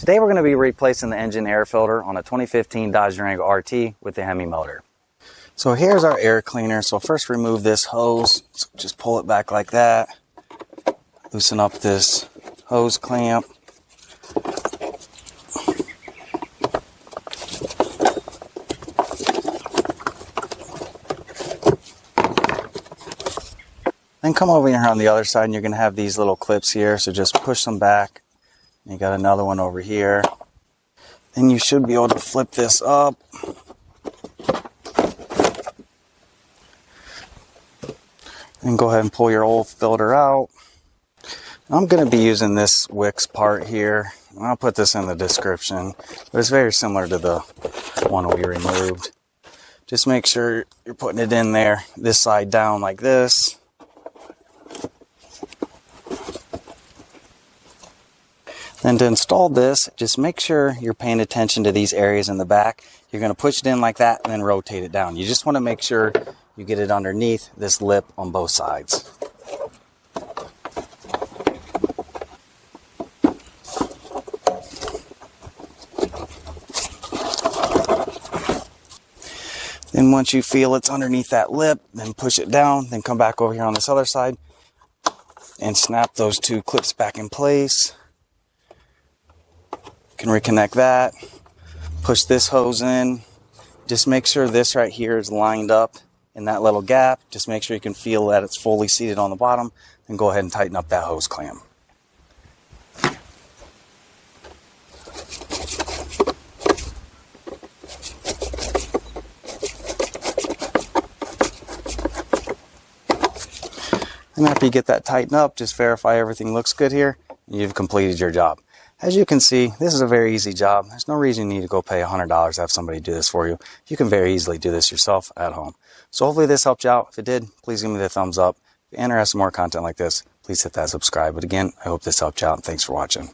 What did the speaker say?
Today we're going to be replacing the engine air filter on a 2015 Dodge Durango RT with the HEMI motor. So here's our air cleaner. So first remove this hose. So just pull it back like that. Loosen up this hose clamp. Then come over here on the other side and you're going to have these little clips here. So just push them back. You got another one over here. Then you should be able to flip this up. And go ahead and pull your old filter out. I'm going to be using this Wix part here. I'll put this in the description. But it's very similar to the one we removed. Just make sure you're putting it in there, this side down like this. Then to install this, just make sure you're paying attention to these areas in the back. You're going to push it in like that and then rotate it down. You just want to make sure you get it underneath this lip on both sides. Then once you feel it's underneath that lip, then push it down, then come back over here on this other side and snap those two clips back in place. Can reconnect that, push this hose in, just make sure this right here is lined up in that little gap. Just make sure you can feel that it's fully seated on the bottom, then go ahead and tighten up that hose clamp. And after you get that tightened up, just verify everything looks good here, and you've completed your job. As you can see, this is a very easy job. There's no reason you need to go pay $100 to have somebody do this for you. You can very easily do this yourself at home. So hopefully this helped you out. If it did, please give me the thumbs up. If you're interested in more content like this, please hit that subscribe. But again, I hope this helped you out, and thanks for watching.